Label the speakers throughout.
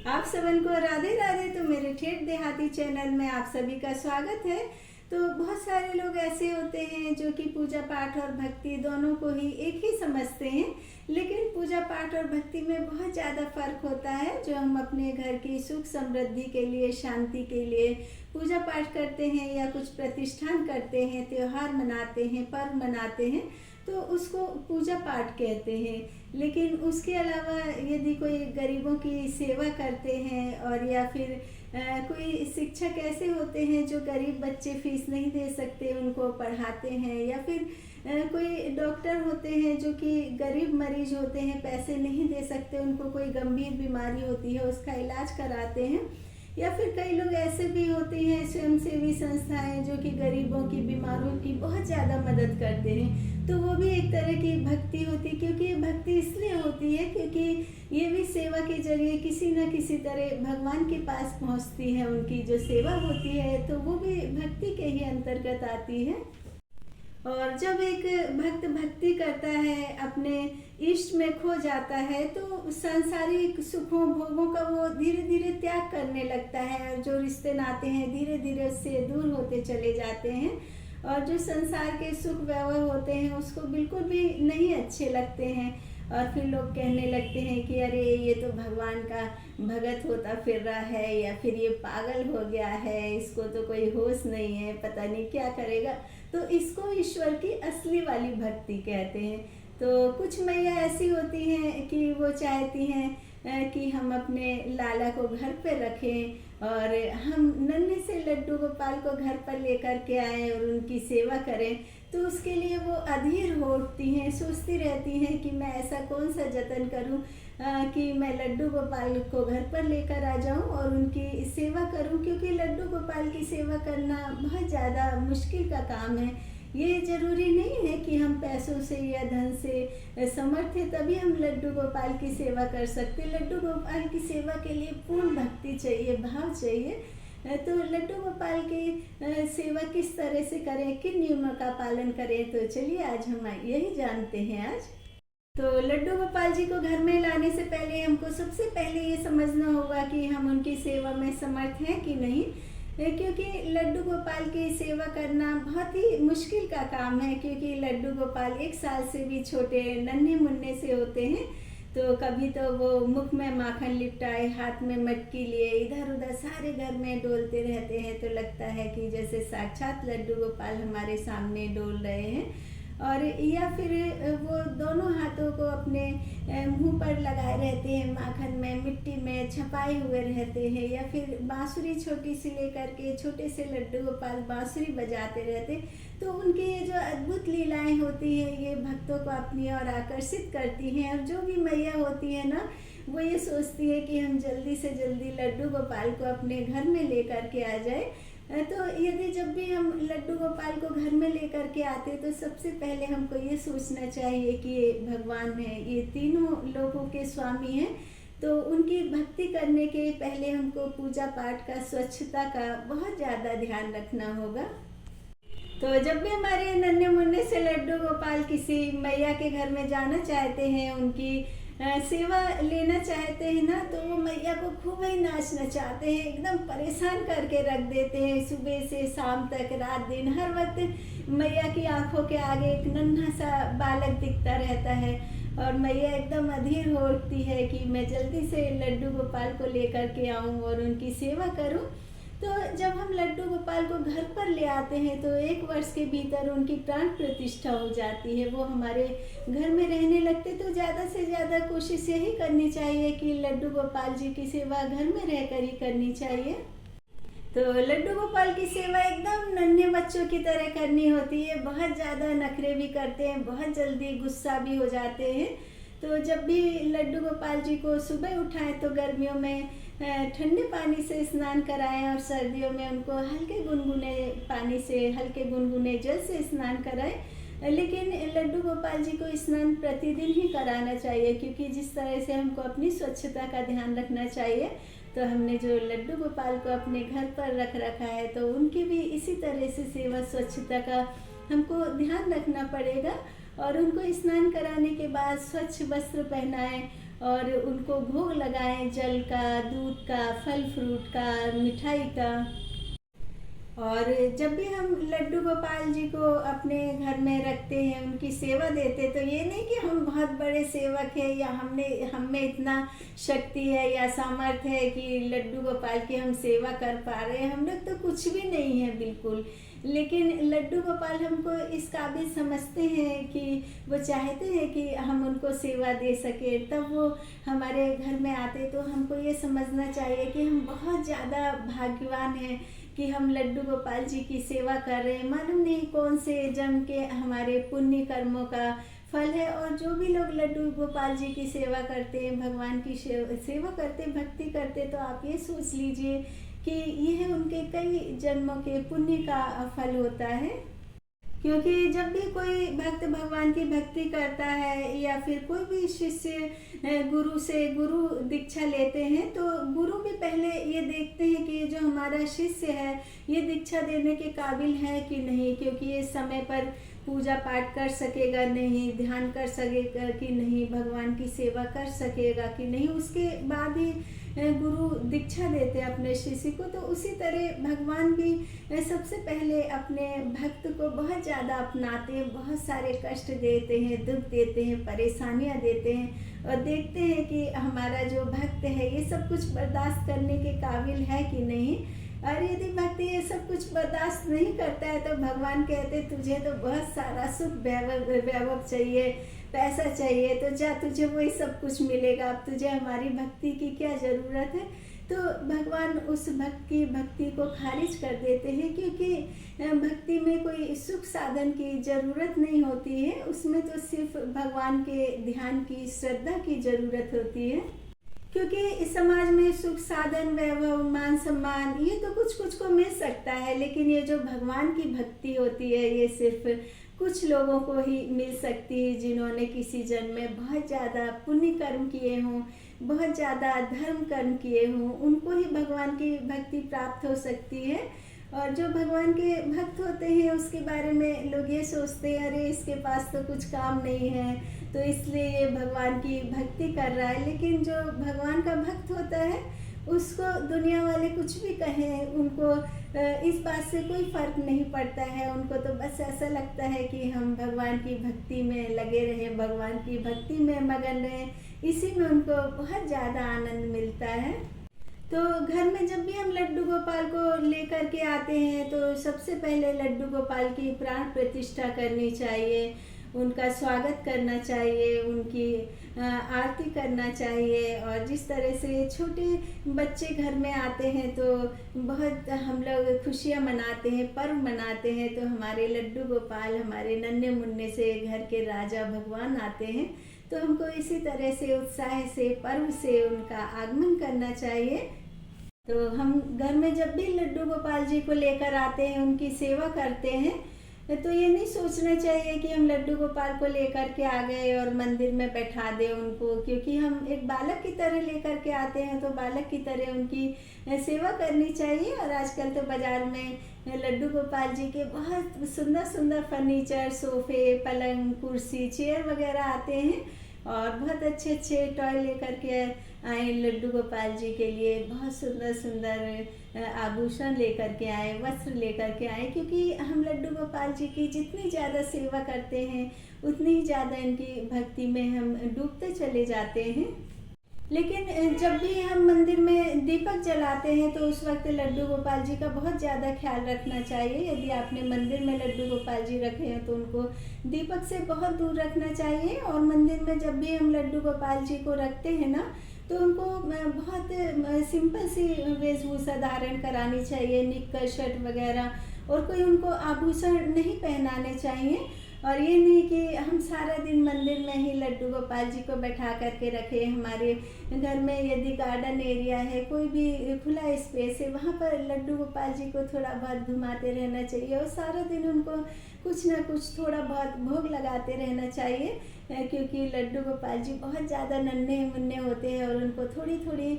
Speaker 1: आप सबन को राधे राधे। तो मेरे ठेठ देहाती चैनल में आप सभी का स्वागत है। तो बहुत सारे लोग ऐसे होते हैं जो कि पूजा पाठ और भक्ति दोनों को ही एक ही समझते हैं, लेकिन पूजा पाठ और भक्ति में बहुत ज़्यादा फर्क होता है। जो हम अपने घर की सुख समृद्धि के लिए, शांति के लिए पूजा पाठ करते हैं या कुछ प्रतिष्ठान करते हैं, त्योहार मनाते हैं, पर्व मनाते हैं, तो उसको पूजा पाठ कहते हैं। लेकिन उसके अलावा यदि कोई गरीबों की सेवा करते हैं, और या फिर कोई शिक्षक ऐसे होते हैं जो गरीब बच्चे फीस नहीं दे सकते उनको पढ़ाते हैं, या फिर कोई डॉक्टर होते हैं जो कि गरीब मरीज होते हैं, पैसे नहीं दे सकते, उनको कोई गंभीर बीमारी होती है उसका इलाज कराते हैं, या फिर कई लोग ऐसे भी होते हैं स्वयंसेवी संस्थाएं जो कि गरीबों की, बीमारों की बहुत ज़्यादा मदद करते हैं। तो वो भी एक तरह की भक्ति होती है, क्योंकि ये भक्ति इसलिए होती है क्योंकि ये भी सेवा के जरिए किसी न किसी तरह भगवान के पास पहुंचती है। उनकी जो सेवा होती है तो वो भी भक्ति के ही अंतर्गत आती है। और जब एक भक्त भक्ति करता है, अपने इष्ट में खो जाता है, तो सांसारिक सुखों भोगों का वो धीरे धीरे त्याग करने लगता है, और जो रिश्ते नाते हैं धीरे धीरे उससे दूर होते चले जाते हैं, और जो संसार के सुख वैभव होते हैं उसको बिल्कुल भी नहीं अच्छे लगते हैं। और फिर लोग कहने लगते हैं कि अरे ये तो भगवान का भगत होता फिर रहा है, या फिर ये पागल हो गया है, इसको तो कोई होश नहीं है, पता नहीं क्या करेगा। तो इसको ईश्वर की असली वाली भक्ति कहते हैं। तो कुछ मैया ऐसी होती हैं कि वो चाहती हैं कि हम अपने लाला को घर पे रखें, और हम नन्हे से लड्डू गोपाल को घर पर लेकर के आएँ और उनकी सेवा करें। तो उसके लिए वो अधीर हो उठती हैं, सोचती रहती हैं कि मैं ऐसा कौन सा जतन करूं कि मैं लड्डू गोपाल को घर पर लेकर आ जाऊं और उनकी सेवा करूं, क्योंकि लड्डू गोपाल की सेवा करना बहुत ज़्यादा मुश्किल का काम है। ये जरूरी नहीं है कि हम पैसों से या धन से समर्थ है तभी हम लड्डू गोपाल की सेवा कर सकते। लड्डू गोपाल की सेवा के लिए पूर्ण भक्ति चाहिए, भाव चाहिए। तो लड्डू गोपाल की सेवा किस तरह से करें, किन नियमों का पालन करें, तो चलिए आज हम यही जानते हैं। आज तो लड्डू गोपाल जी को घर में लाने से पहले हमको सबसे पहले ये समझना होगा कि हम उनकी सेवा में समर्थ हैं कि नहीं, क्योंकि लड्डू गोपाल की सेवा करना बहुत ही मुश्किल का काम है। क्योंकि लड्डू गोपाल 1 साल से भी छोटे नन्हे मुन्ने से होते हैं। तो कभी तो वो मुख में माखन लिपटाए, हाथ में मटकी लिए इधर उधर सारे घर में डोलते रहते हैं, तो लगता है कि जैसे साक्षात लड्डू गोपाल हमारे सामने डोल रहे हैं। और या फिर वो दोनों हाथों को अपने मुंह पर लगाए रहते हैं, माखन में, मिट्टी में छपाए हुए रहते हैं, या फिर बांसुरी छोटी सी लेकर के छोटे से लड्डू गोपाल बांसुरी बजाते रहते। तो उनकी ये जो अद्भुत लीलाएं होती हैं ये भक्तों को अपनी ओर आकर्षित करती हैं। और जो भी मैया होती है ना, वो ये सोचती है कि हम जल्दी से जल्दी लड्डू गोपाल को अपने घर में लेकर के आ जाए। तो यदि जब भी हम लड्डू गोपाल को घर में लेकर के आते तो सबसे पहले हमको ये सोचना चाहिए कि ये भगवान है, ये तीनों लोगों के स्वामी हैं। तो उनकी भक्ति करने के पहले हमको पूजा पाठ का, स्वच्छता का बहुत ज़्यादा ध्यान रखना होगा। तो जब भी हमारे नन्हे मुन्ने से लड्डू गोपाल किसी मैया के घर में जाना चाहते हैं, उनकी सेवा लेना चाहते हैं ना, तो वो मैया को खूब ही नाच नचाते हैं, एकदम परेशान करके रख देते हैं। सुबह से शाम तक, रात दिन, हर वक्त मैया की आंखों के आगे एक नन्हा सा बालक दिखता रहता है, और मैया एकदम अधीर हो उठती है कि मैं जल्दी से लड्डू गोपाल को लेकर के आऊँ और उनकी सेवा करूँ। तो जब हम लड्डू गोपाल को घर पर ले आते हैं तो 1 वर्ष के भीतर उनकी प्राण प्रतिष्ठा हो जाती है, वो हमारे घर में रहने लगते। तो ज़्यादा से ज़्यादा कोशिश यही करनी चाहिए कि लड्डू गोपाल जी की सेवा घर में रहकर ही करनी चाहिए। तो लड्डू गोपाल की सेवा एकदम नन्हे बच्चों की तरह करनी होती है। बहुत ज़्यादा नखरे भी करते हैं, बहुत जल्दी गुस्सा भी हो जाते हैं। तो जब भी लड्डू गोपाल जी को सुबह उठाएं तो गर्मियों में ठंडे पानी से स्नान कराएं, और सर्दियों में उनको हल्के गुनगुने पानी से, हल्के गुनगुने जल से स्नान कराएं। लेकिन लड्डू गोपाल जी को स्नान प्रतिदिन ही कराना चाहिए, क्योंकि जिस तरह से हमको अपनी स्वच्छता का ध्यान रखना चाहिए, तो हमने जो लड्डू गोपाल को अपने घर पर रख रखा है तो उनकी भी इसी तरह से सेवा, स्वच्छता का हमको ध्यान रखना पड़ेगा। और उनको स्नान कराने के बाद स्वच्छ वस्त्र पहनाएं, और उनको भोग लगाएं, जल का, दूध का, फल फ्रूट का, मिठाई का। और जब भी हम लड्डू गोपाल जी को अपने घर में रखते हैं, उनकी सेवा देते, तो ये नहीं कि हम बहुत बड़े सेवक हैं या हम में इतना शक्ति है या सामर्थ्य है कि लड्डू गोपाल की हम सेवा कर पा रहे हैं। हम लोग तो कुछ भी नहीं है बिल्कुल। लेकिन लड्डू गोपाल हमको इस काबिल समझते हैं कि वो चाहते हैं कि हम उनको सेवा दे सके, तब वो हमारे घर में आते। तो हमको ये समझना चाहिए कि हम बहुत ज़्यादा भाग्यवान हैं कि हम लड्डू गोपाल जी की सेवा कर रहे हैं। मालूम नहीं कौन से जन्म के हमारे पुण्य कर्मों का फल है। और जो भी लोग लड्डू गोपाल जी की सेवा करते हैं, भगवान की सेवा करते, भक्ति करते, तो आप ये सोच लीजिए कि यह उनके कई जन्मों के पुण्य का फल होता है। क्योंकि जब भी कोई भक्त भगवान की भक्ति करता है या फिर कोई भी शिष्य गुरु से गुरु दीक्षा लेते हैं, तो गुरु भी पहले ये देखते हैं कि जो हमारा शिष्य है ये दीक्षा देने के काबिल है कि नहीं, क्योंकि ये समय पर पूजा पाठ कर सकेगा नहीं, ध्यान कर सकेगा कि नहीं, भगवान की सेवा कर सकेगा कि नहीं, उसके बाद ही गुरु दीक्षा देते हैं अपने शिष्य को। तो उसी तरह भगवान भी सबसे पहले अपने भक्त को बहुत ज़्यादा अपनाते हैं, बहुत सारे कष्ट देते हैं, दुख देते हैं, परेशानियां देते हैं, और देखते हैं कि हमारा जो भक्त है ये सब कुछ बर्दाश्त करने के काबिल है कि नहीं। और यदि भक्त ये सब कुछ बर्दाश्त नहीं करता है, तो भगवान कहते तुझे तो बहुत सारा सुख वैभव चाहिए, पैसा चाहिए, तो जा, तुझे वही सब कुछ मिलेगा, अब तुझे हमारी भक्ति की क्या ज़रूरत है। तो भगवान उस भक्त की भक्ति को खारिज कर देते हैं, क्योंकि भक्ति में कोई सुख साधन की ज़रूरत नहीं होती है, उसमें तो सिर्फ भगवान के ध्यान की, श्रद्धा की ज़रूरत होती है। क्योंकि इस समाज में सुख साधन, वैभव, मान सम्मान ये तो कुछ कुछ को मिल सकता है, लेकिन ये जो भगवान की भक्ति होती है ये सिर्फ कुछ लोगों को ही मिल सकती है, जिन्होंने किसी जन्म में बहुत ज़्यादा पुण्य कर्म किए हों, बहुत ज़्यादा धर्म कर्म किए हों, उनको ही भगवान की भक्ति प्राप्त हो सकती है। और जो भगवान के भक्त होते हैं उसके बारे में लोग ये सोचते हैं, अरे इसके पास तो कुछ काम नहीं है, तो इसलिए ये भगवान की भक्ति कर रहा है। लेकिन जो भगवान का भक्त होता है उसको दुनिया वाले कुछ भी कहें, उनको इस बात से कोई फर्क नहीं पड़ता है। उनको तो बस ऐसा लगता है कि हम भगवान की भक्ति में लगे रहें, भगवान की भक्ति में मगन रहें, इसी में उनको बहुत ज़्यादा आनंद मिलता है। तो घर में जब भी हम लड्डू गोपाल को लेकर के आते हैं, तो सबसे पहले लड्डू गोपाल की प्राण प्रतिष्ठा करनी चाहिए, उनका स्वागत करना चाहिए, उनकी आरती करना चाहिए। और जिस तरह से छोटे बच्चे घर में आते हैं तो बहुत हम लोग खुशियाँ मनाते हैं, पर्व मनाते हैं, तो हमारे लड्डू गोपाल, हमारे नन्हे मुन्ने से घर के राजा भगवान आते हैं, तो हमको इसी तरह से उत्साह से, पर्व से उनका आगमन करना चाहिए। तो हम घर में जब भी लड्डू गोपाल जी को लेकर आते हैं, उनकी सेवा करते हैं, तो ये नहीं सोचना चाहिए कि हम लड्डू गोपाल को लेकर के आ गए और मंदिर में बैठा दें उनको, क्योंकि हम एक बालक की तरह लेकर के आते हैं, तो बालक की तरह उनकी सेवा करनी चाहिए। और आजकल तो बाज़ार में लड्डू गोपाल जी के बहुत सुंदर सुंदर फर्नीचर, सोफे, पलंग, कुर्सी, चेयर वगैरह आते हैं, और बहुत अच्छे अच्छे टॉय लेकर के आए लड्डू गोपाल जी के लिए, बहुत सुंदर सुंदर आभूषण लेकर के आए, वस्त्र लेकर के आए, क्योंकि हम लड्डू गोपाल जी की जितनी ज़्यादा सेवा करते हैं उतनी ही ज़्यादा इनकी भक्ति में हम डूबते चले जाते हैं। लेकिन जब भी हम मंदिर में दीपक जलाते हैं, तो उस वक्त लड्डू गोपाल जी का बहुत ज़्यादा ख्याल रखना चाहिए। यदि आपने मंदिर में लड्डू गोपाल जी रखे हैं तो उनको दीपक से बहुत दूर रखना चाहिए। और मंदिर में जब भी हम लड्डू गोपाल जी को रखते हैं ना, तो उनको बहुत सिंपल सी वेशभूषा धारण करानी चाहिए, निक्कर, शर्ट वगैरह, और कोई उनको आभूषण नहीं पहनाने चाहिए। और ये नहीं कि हम सारा दिन मंदिर में ही लड्डू गोपाल जी को बैठा करके रखें। हमारे घर में यदि गार्डन एरिया है, कोई भी खुला स्पेस है, वहाँ पर लड्डू गोपाल जी को थोड़ा बहुत घुमाते रहना चाहिए, और सारा दिन उनको कुछ ना कुछ थोड़ा बहुत भोग लगाते रहना चाहिए, क्योंकि लड्डू गोपाल जी बहुत ज़्यादा नन्हे मुन्ने होते हैं और उनको थोड़ी थोड़ी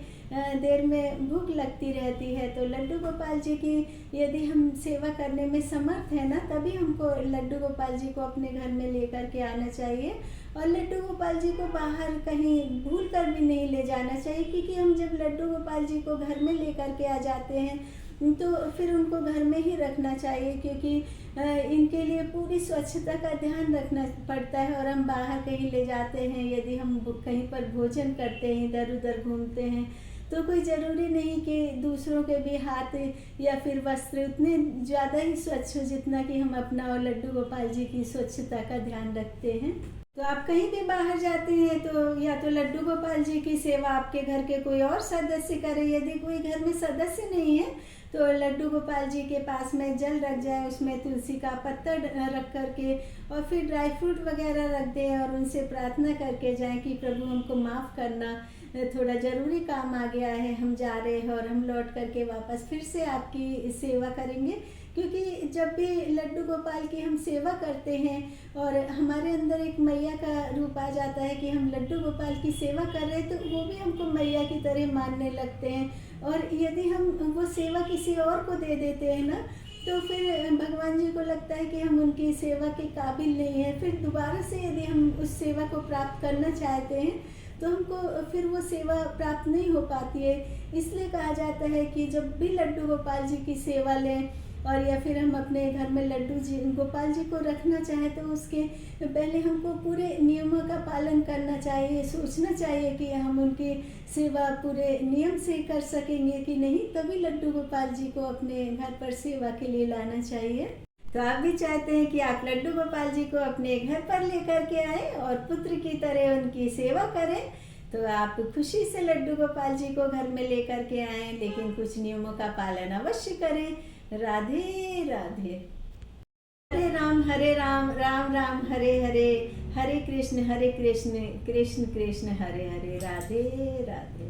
Speaker 1: देर में भूख लगती रहती है। तो लड्डू गोपाल जी की यदि हम सेवा करने में समर्थ है ना, तभी हमको लड्डू गोपाल जी को अपने घर में लेकर के आना चाहिए। और लड्डू गोपाल जी को बाहर कहीं भूल कर भी नहीं ले जाना चाहिए, क्योंकि हम जब लड्डू गोपाल जी को घर में लेकर के आ जाते हैं तो फिर उनको घर में ही रखना चाहिए, क्योंकि इनके लिए पूरी स्वच्छता का ध्यान रखना पड़ता है। और हम बाहर कहीं ले जाते हैं, यदि हम कहीं पर भोजन करते हैं, इधर उधर घूमते हैं, तो कोई ज़रूरी नहीं कि दूसरों के भी हाथ या फिर वस्त्र उतने ज़्यादा ही स्वच्छ हो जितना कि हम अपना और लड्डू गोपाल जी की स्वच्छता का ध्यान रखते हैं। तो आप कहीं भी बाहर जाते हैं तो या तो लड्डू गोपाल जी की सेवा आपके घर के कोई और सदस्य करे, यदि कोई घर में सदस्य नहीं है तो लड्डू गोपाल जी के पास में जल रख जाए, उसमें तुलसी का पत्ता रख करके और फिर ड्राई फ्रूट वगैरह रख दें और उनसे प्रार्थना करके जाएं कि प्रभु हमको माफ़ करना, थोड़ा ज़रूरी काम आ गया है, हम जा रहे हैं और हम लौट करके वापस फिर से आपकी सेवा करेंगे। क्योंकि जब भी लड्डू गोपाल की हम सेवा करते हैं और हमारे अंदर एक मैया का रूप आ जाता है कि हम लड्डू गोपाल की सेवा कर रहे हैं, तो वो भी हमको मैया की तरह मानने लगते हैं। और यदि हम वो सेवा किसी और को दे देते हैं ना, तो फिर भगवान जी को लगता है कि हम उनकी सेवा के काबिल नहीं हैं। फिर दोबारा से यदि हम उस सेवा को प्राप्त करना चाहते हैं तो हमको फिर वो सेवा प्राप्त नहीं हो पाती है। इसलिए कहा जाता है कि जब भी लड्डू गोपाल जी की सेवा लें और या फिर हम अपने घर में लड्डू जी गोपाल जी को रखना चाहें तो उसके पहले हमको पूरे नियमों का पालन करना चाहिए, सोचना चाहिए कि हम उनकी सेवा पूरे नियम से कर सकेंगे कि नहीं, तभी लड्डू गोपाल जी को अपने घर पर सेवा के लिए लाना चाहिए। तो आप भी चाहते हैं कि आप लड्डू गोपाल जी को अपने घर पर लेकर के आए और पुत्र की तरह उनकी सेवा करें, तो आप खुशी से लड्डू गोपाल जी को घर में लेकर के आएँ, लेकिन कुछ नियमों का पालन अवश्य करें। राधे राधे। हरे राम राम राम हरे हरे, हरे कृष्ण कृष्ण कृष्ण हरे हरे। राधे राधे।